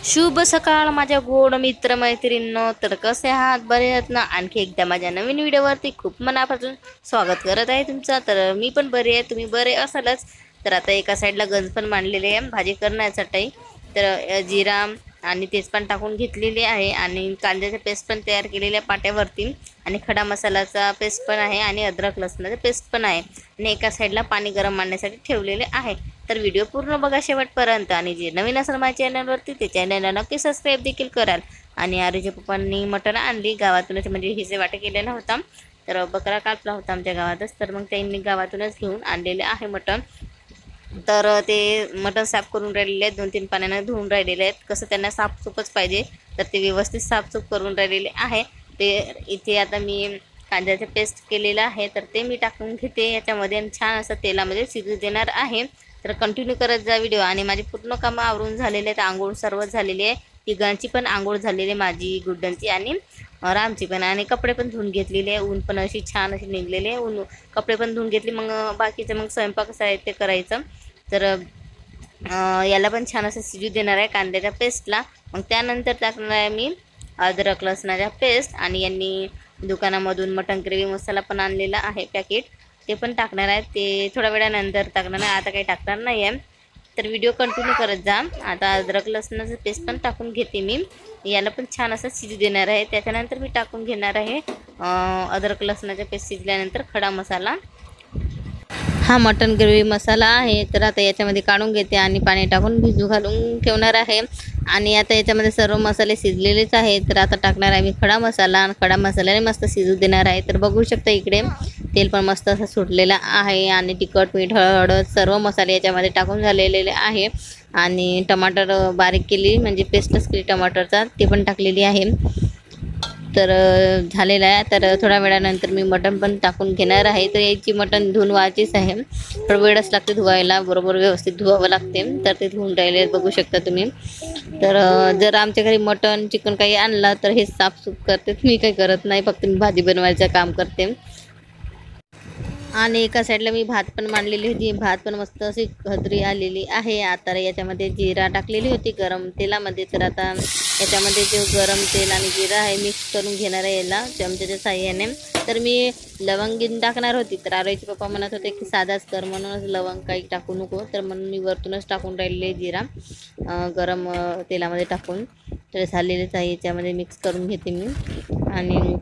शुभ सकाळ माझ्या गोड मित्र मैत्रिणींनो, तर कसे आहात? बरे आहात ना? आणखी एकदा माझ्या नवीन व्हिडिओवरती खूप मनापासून स्वागत करत आहे तुमचं. तर मी पण बरी आहे, तुम्ही बरे असालच. तर आता एका साईडला गंज पण मांडलेले आहे भाजी करण्यासाठी. तर जिरा आणि तेजपान टाकून घेतलेली आहे आणि कांद्याचे पेस्ट पण तयार केलेली आहे पाट्यावरती, आणि खडा मसाल्याचा पेस्ट पण आहे आणि अद्रक लसणाचा पेस्ट पण आहे, आणि एका साईडला पाणी गरम मांडण्यासाठी ठेवलेले आहे. तर व्हिडिओ पूर्ण बघा शेवटपर्यंत, आणि जे नवीन असेल माझ्या चॅनलवरती ते चॅनलला नक्की सबस्क्राईब देखील कराल. आणि आरुच्या पप्पांनी मटण आणली गावातूनच, म्हणजे हिचे वाटे केलेला होता. तर बकरा कापला होता आमच्या गावातच, तर मग त्यांनी गावातूनच घेऊन आणलेले आहे मटण. तर ते मटण साफ करून राहिलेले आहेत, 2-3 पाण्यानं धुवून राहिलेले आहेत. कसं त्यांना साफसूफच पाहिजे, तर ते व्यवस्थित साफसूफ करून राहिलेले आहे. ते इथे आता मी कांद्याचं पेस्ट केलेलं आहे, तर ते मी टाकून घेते याच्यामध्ये आणि छान असं तेलामध्ये शिजू देणार आहे. तर कंटिन्यू करत जा व्हिडिओ. आणि माझी पूर्ण कामं आवरून झालेले आहेत, आंघोळ सर्व झालेली आहे. तिघांची पण आंघोळ झालेली आहे, माझी, गुड्डनची आणि रामची पण. आणि कपडे पण धुवून घेतलेले आहे, ऊन पण अशी छान अशी निघलेली आहे. ऊन कपडे पण धुवून घेतली. मग बाकीचं मग स्वयंपाक साहित्य करायचं. तर याला पण छान असं शिजू देणार आहे कांद्याच्या पेस्टला. मग त्यानंतर टाकणार आहे मी अद्रक लसणाचा पेस्ट, आणि यांनी दुकानामधून मटन ग्रेव्ही मसाला पण आणलेला आहे पॅकेट, ते पण टाकणार आहे. ते थोड्या वेळानंतर टाकणार आहे, आता काही टाकणार नाही आहे. तर व्हिडिओ कंटिन्यू करत जा. आता अद्रक लसणाचं पेस्ट पण टाकून घेते मी, याला पण छान असं शिजू देणार आहे. त्याच्यानंतर मी टाकून घेणार आहे अद्रक लसणाचा पेस्ट शिजल्यानंतर खडा मसाला. हा मटन ग्रेव्ही मसाला आहे. तर आता याच्यामध्ये काढून घेते आणि पाणी टाकून भिजू घालून ठेवणार आहे. आणि आता याच्यामध्ये सर्व मसाले शिजलेलेच आहेत. तर आता टाकणार आहे मी खडा मसाला, आणि खडा मसाल्याने मस्त शिजू देणार आहे. तर बघू शकता इकडे तेल पण मस्त असं सुटलेलं आहे, आणि तिखट, मीठ, हळद सर्व मसाले याच्यामध्ये टाकून झालेले आहे. आणि टमाटर बारीक केली, म्हणजे पेस्टच केली टमाटरचा, ते पण टाकलेली आहे. तर झालेलं आहे. तर थोड्या वेळानंतर मी मटण पण टाकून घेणार आहे. तर याची मटण धुवून व्हायचीच आहे, थोडं वेळच लागते धुवायला, बरोबर व्यवस्थित धुवावं लागते. तर ते धुवून राहिले बघू शकता तुम्ही. तर जर आमच्या घरी मटण चिकन काही आणलं तर हे साफसूफ करते, मी काही करत नाही, फक्त मी भाजी बनवायचं काम करते. आणि एका साईडला मी भात पण मांडलेली होती, भात पण मस्त अशी खदरी आलेली आहे. आता याच्यामध्ये जिरा टाकलेली होती गरम तेलामध्ये. तर आता याच्यामध्ये जो गरम तेल आणि जिरा आहे मिक्स करून घेणार आहे याला चमच्याच्या साह्याने. तर मी लवंगीन टाकणार होती, तर आरोईचे पप्पा म्हणत होते की साधाच कर, म्हणूनच लवंग काही टाकू नको, तर म्हणून मी वरतूनच टाकून राहिलेले जिरा गरम तेलामध्ये टाकून. तर झालेलेच आहे, याच्यामध्ये मिक्स करून घेते मी. आणि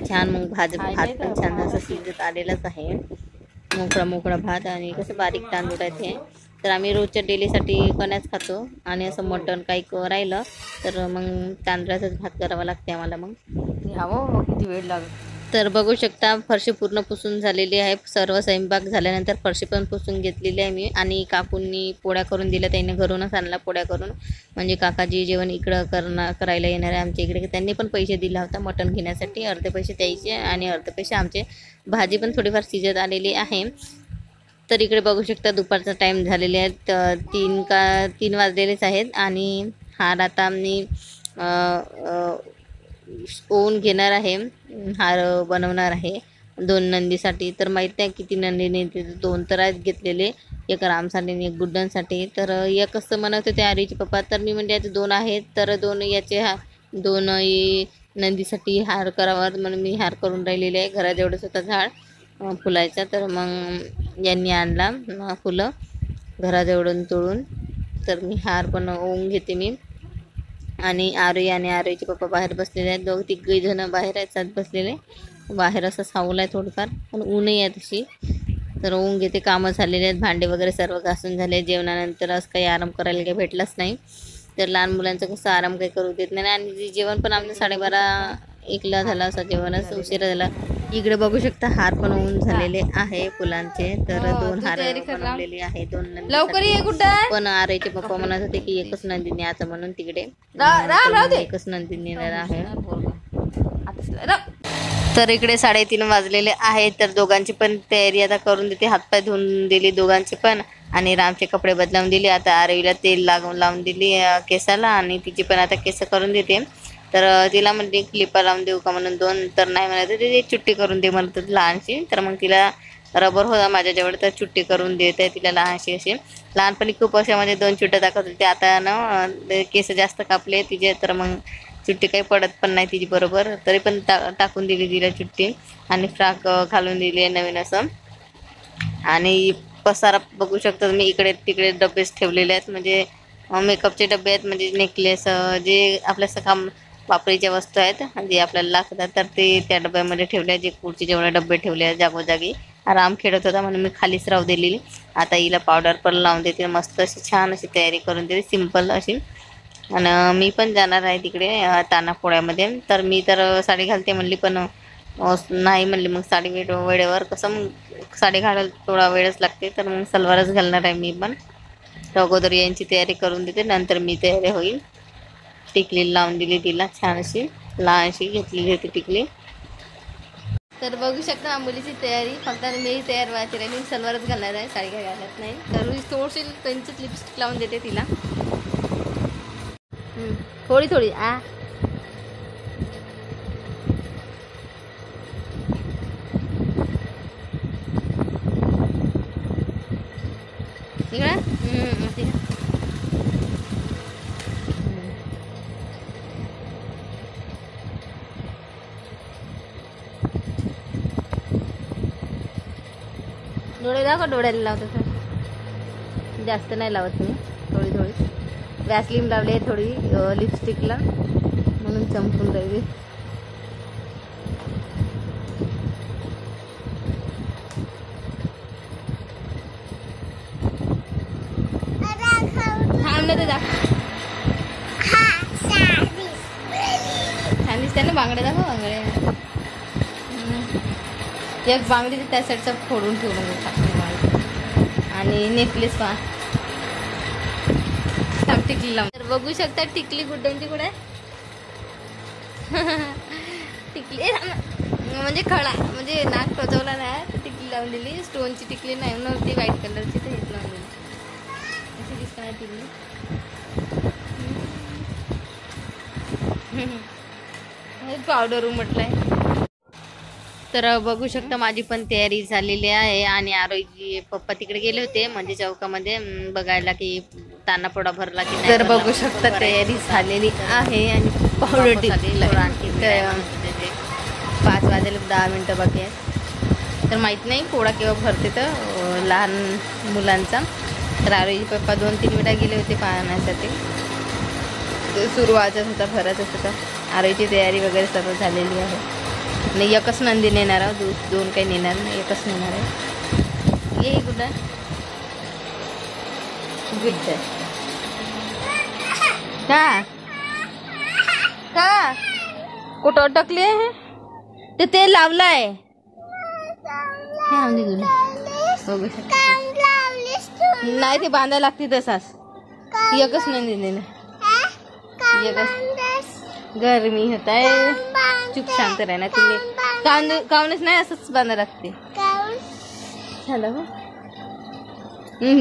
छान मग भात पण छान असं शिजत आलेलाच आहे, मोकळा मोकळा भात. आणि कसं बारीक तांदूळ आहे ते. तर आम्ही रोजच्या डेलीसाठी कण्याच खातो, आणि असं मटण काही राहिलं तर मग तांदळाचाच भात करावा लागते आम्हाला. मग किती वेळ लागतो. तर बघू शकता फरशी पूर्ण पुसून झालेली आहे. सर्व स्वयंपाक झाल्यानंतर फरशी पण पुसून घेतलेली आहे मी. आणि काकूंनी पोळ्या करून दिल्या, त्यांनी घरूनच आणला पोळ्या करून, म्हणजे काकाजी जेवण इकडं करायला येणार आहे आमच्या इकडे. त्यांनी पण पैसे दिला होता मटण घेण्यासाठी, अर्धे पैसे द्यायचे आणि अर्धे पैसे आमचे. भाजी पण थोडीफार शिजत आलेली आहे. तर इकडे बघू शकता दुपारचा टाईम झालेले आहेत, 3 वाजलेलेच आहेत. आणि हार आता मी ओवून घेणार आहे, हार बनवणार आहे 2 नंदीसाठी. तर माहीत नाही किती नंदीने, 2 तर आहेत घेतलेले, एक रामसाठी आणि एक गुड्डनसाठी. तर एक असं म्हणत होते आरीचे पप्पा, तर मी म्हणजे आता 2 आहेत, तर 2 याचे 2 नंदीसाठी हार करावा, म्हणून मी हार करून राहिलेले आहे. घराजवळच होता झाड फुलाचा, तर मग यांनी आणला फुलं घराजवळून तोडून. तर मी हार पण ओवून घेते मी. आणि आरोई आणि आरोईचे पप्पा बाहेर बसलेले आहेत, 2-3 जण बाहेर आहेत बसलेले. बाहेर असं सावलं आहे थोडंफार, पण ऊनही आहे तशी. तर ओवून घेते. कामं झालेले आहेत, भांडे वगैरे सर्व घासून झाले. जेवणानंतर असं काही आराम करायला काही भेटलाच नाही. तर लहान मुलांचं कसं आराम काही करू देत नाही. आणि जेवण पण आमचं 12:30-1ला झालं, असं जेवणच उशिरा झाला. इकडे बघू शकता हार पण होऊन झालेले आहे फुलांचे. तर 2 हार बनवलेले आहे, 2 नंदी. पण आरेचे पप्पा म्हणत होते की एकच नंदी न्यायचं, म्हणून तिकडे एकच नंदी नेणार आहे. तर इकडे 3:30 वाजलेले आहे. तर दोघांची पण तयारी आता करून देते, हातपाय धुवून दिली दोघांचे पण, आणि रामचे कपडे बदलावून दिले. आता आरवीला तेल लावून दिली केसाला, आणि तिची पण आता केस करून देते. तर तिला म्हणते क्लिपा लावून देऊ का म्हणून 2, तर नाही म्हणत होते, ते चुट्टी करून दे म्हणत होती लहानशी. तर मग तिला रबर होता माझ्याजवळ तर चुट्टी करून देत आहे तिला लहानशी अशी. लहानपणी खूप अशा म्हणजे 2 चुट्ट्या दाखवत होते. आता ना केस जास्त कापले तिचे तर मग चुट्टी काही पडत पण नाही तिची बरोबर. तरी पण टाकून दिली तिला चुट्टी आणि फ्रॉक घालून दिली आहे नवीन असं. आणि पसारा बघू शकता मी इकडे तिकडे डबेच ठेवलेले आहेत म्हणजे मेकअपचे डबे आहेत म्हणजे नेकलेस जे आपल्या सकाम वापरीच्या वस्तू आहेत जे आपल्याला लागतात तर ते त्या डब्यामध्ये ठेवले. जे पुढचे जेवढे डबे ठेवले आहेत जागोजागी. आराम खेळत होता म्हणून मी खालीच राहू दिलेली. आता हिला पावडर पण लावून देते मस्त अशी छान अशी तयारी करून देते सिंपल अशी. आणि मी पण जाणार आहे तिकडे तानापोळ्यामध्ये. तर मी तर साडी घालते म्हणली पण नाही म्हणली मग साडी वेळेवर कसं मग साडी घालायला थोडा वेळच लागते तर मग सलवारच घालणार आहे मी पण. तर अगोदर यांची तयारी करून देते नंतर मी तयारी होईल. टिकली लावून दिली तिला छान अशी लहानशी घेतलेली होती टिकली. तर बघू शकता मुलीची तयारी फक्त मी तयार व्हायची राहिली. मी सलवारच घालणार आहे साडी काही घालत नाही. तर मी थोडीशी कंचीत लिपस्टिक लावून देते तिला थोडी थोडी डोळे दाखव. डोळ्याला लावत असं जास्त नाही लावत मी थोडी थोडी. वॅसलीन लावली आहे थोडी लिपस्टिकला म्हणून चमकून राहिली. थांब ना ते दाखव. छान दिसते ना बांगड्या दाखव. बांगड्या एक बांगडी त्या साईडचा फोडून ठेवून टाकते आणि नेकलेस पहा टिकली लावून. तर बघू शकता टिकली गुड्ड्यांची कुठे टिकली म्हणजे खळा म्हणजे नाक टोचवला नाही तर टिकली लावून दिली. स्टोनची टिकली नाही नव्हती व्हाईट कलरची तर हेच लावून दिली. अशी दिसत नाही टिकली. पावडर उमटलाय. तर बघू शकता माझी पण तयारी झालेली आहे आणि आरोग्य पप्पा तिकडे गेले होते म्हणजे चौकामध्ये बघायला की तानापोळा भरला की नाही. तर बघू शकता तयारी झालेली आहे आणि पावडर टिकली आणखी 5 वाजायला 10 मिनटं बाकी आहेत. तर माहीत नाही पोळा केव्हा भरते तर लहान मुलांचा. तर आरोग्य पप्पा 2-3 वेळा गेले होते पाहण्यासाठी. सुरू वाजत होता भरतच होता. आरोग्यची तयारी वगैरे सर्व झालेली आहे. नाही एकच नंदी नेणार आहोत. दोन काही नेणार नाही एकच नेणार आहे. ये गुड्डा गुड्डा का का कुठं अटकले आहे ते तेल लावलंय. बघू शकता नाही ते बांधायला लागते तसाच. एकच नंदी नेणार एकच. गरमी होत आहे. चुप शांत राहणार तुम्ही. काऊनच नाही असंच बांधा लागते. झालं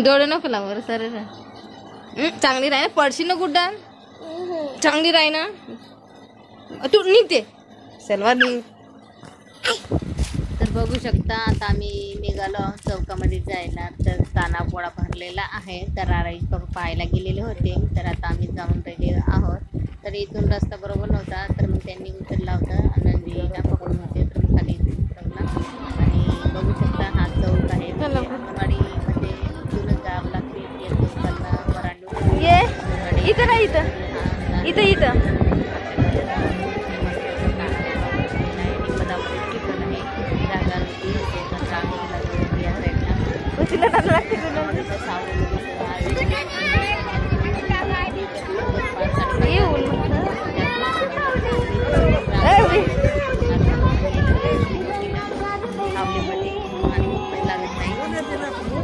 डोळे नको लाव सर. चांगली राही ना पडशी ना गुड्डा. चांगली राही ना तू निघते सलवार. तर बघू शकता आता आम्ही निघालो चौकामध्ये जायला. तर तानापोळा भरलेला आहे. तर आरोग्य पाहायला गेलेले होते. तर आता आम्ही जाऊन राहिले आहोत. तर इथून रस्ता बरोबर नव्हता तर मग त्यांनी उतरला होता नंदीला पकडून होते तर मग खाली उतरवला. आणि बघू शकता हा चौक आहे अंगणवाडीमध्ये इथूनच जावं लागते या चौकाला. वरांडू ये इथं नाही इथं इथं इथं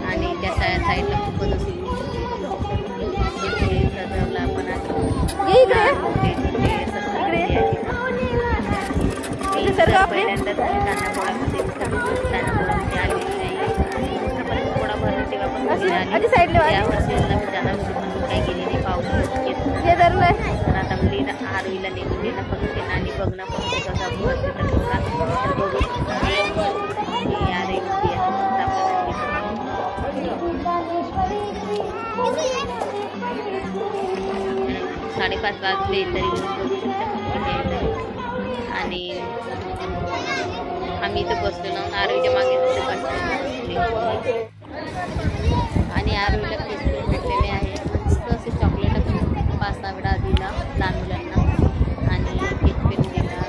आणि त्या साईडला खूपच सजवला पण पहिल्यांदाच तानापोळामध्ये आलेली नाही. पोळा भरला तेव्हा पण यावर्षीला जाणार होती काही गेली नाही. पाऊस येत तर आता मुलीला आरोईला नेऊन देणं फक्त आणि बघणं फक्त कसं भरते तर बघू शकता. 5:30 वाजले तरी बघू शकता कंप्लीट आहे. आणि आम्ही इथं बसलो ना आरोग्याच्या मागे आणि आरोग्याला बिस्किट भेटलेले आहे. मस्त असे चॉकलेट पण 5-6 वेळा दिला लहान मुलांना आणि केक पेन दिला.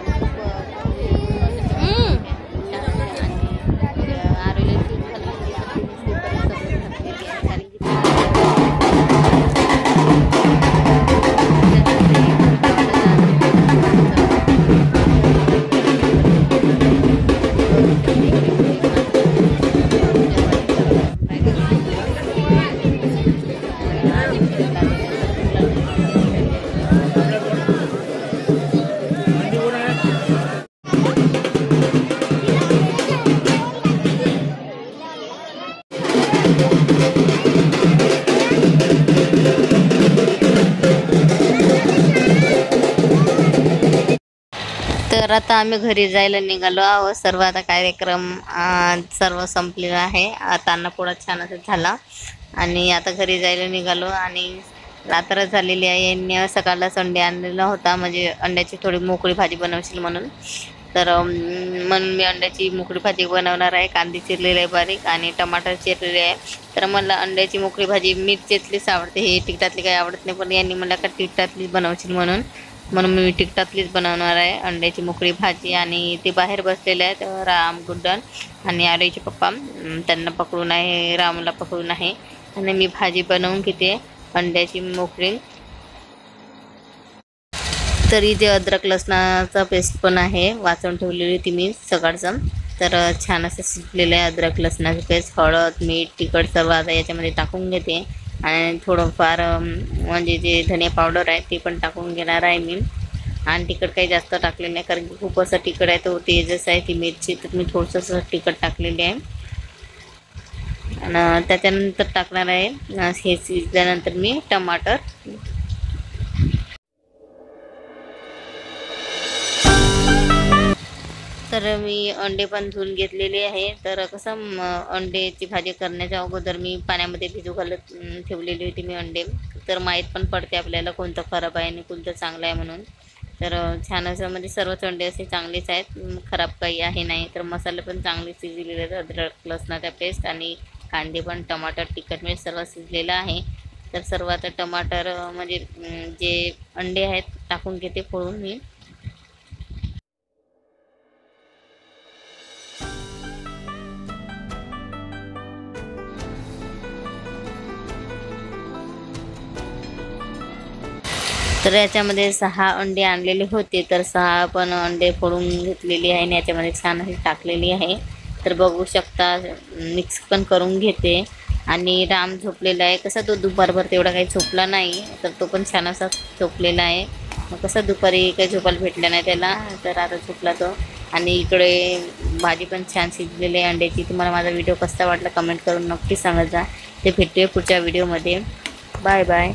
तर आता आम्ही घरी जायला निघालो आहोत. सर्व आता कार्यक्रम सर्व संपलेला आहे. आता अन्नपूर्णा छान असं झाला आणि आता घरी जायला निघालो आणि रात्र झालेली आहे. यांनी सकाळलाच अंडे आणलेला होता, म्हणजे अंड्याची थोडी मोकळी भाजी बनवशील म्हणून. तर म्हणून मी अंड्याची मोकळी भाजी बनवणार आहे. कांदे चिरलेले आहे बारीक आणि टमाटर चिरलेले आहे. तर मला अंड्याची मोकळी भाजी मिरचीतलीच आवडते, हे तिखटातली काही आवडत नाही. पण यांनी मला का तिखटातलीच बनवशील म्हणून मी तिखटातलीच बनवणार आहे अंड्याची मोकळी भाजी. आणि ते बाहेर बसलेले आहेत राम, गुड्डन आणि आरोईचे पप्पा. त्यांना पकडून आहे, रामला पकडून आहे. आणि मी भाजी बनवून घेते अंड्याची मोकळी. तर इथे अद्रक लसणाचा पेस्ट पण आहे, वाचून ठेवलेली ती मी सकाळचं. तर छान असं शिजलेलं आहे अद्रक लसणाचं पेस्ट. हळद, मीठ, तिखट सर्व आता याच्यामध्ये टाकून घेते आणि थोडंफार म्हणजे जे धने पावडर आहे ते पण टाकून घेणार आहे मी. आणि तिखट काही जास्त टाकले नाही कारण की खूप असं तिखट आहे, तो तेजस आहे ती मिरची, तर मी थोडंसं तिखट टाकलेली आहे. आणि त्याच्यानंतर टाकणार आहे हे शिजल्यानंतर मी टमाटर. तर मी अंडे पण धुवून घेतलेले आहे. तर कसं अंड्याची भाजी करण्याच्या अगोदर मी पाण्यामध्ये भिजू घालत ठेवलेली होती मी अंडे. तर माहीत पण पडते आपल्याला कोणतं खराब आहे आणि कोणतं चांगलं आहे म्हणून. तर छान असं म्हणजे सर्वच अंडे असे चांगलेच आहेत, खराब काही आहे नाही. तर मसाले पण चांगले शिजलेले आहेत, अद्रक लसणाचा पेस्ट आणि कांदे पण, टमाटर, तिखट मीठ सर्व शिजलेलं आहे. तर सर्व आता टमाटर म्हणजे जे अंडे आहेत टाकून घेते फोडून मी. तर याच्यामध्ये 6 अंडे आणलेले होते, तर 6 पण अंडे फोडून घेतलेली आहे आणि याच्यामध्ये छान अशी टाकलेली आहे. तर बघू शकता मिक्स पण करून घेते. आणि राम झोपलेला आहे, कसा तो दुपारभर तेवढा काही झोपला नाही, तर तो पण छान असा झोपलेला आहे. मग कसं दुपारी काही झोपायला भेटलं नाही त्याला, तर आता झोपला तो. आणि इकडे भाजी पण छान शिजलेली आहे अंड्याची. तुम्हाला माझा व्हिडिओ कसा वाटला कमेंट करून नक्की सांगत जा. ते भेटूया पुढच्या व्हिडिओमध्ये. Bye bye.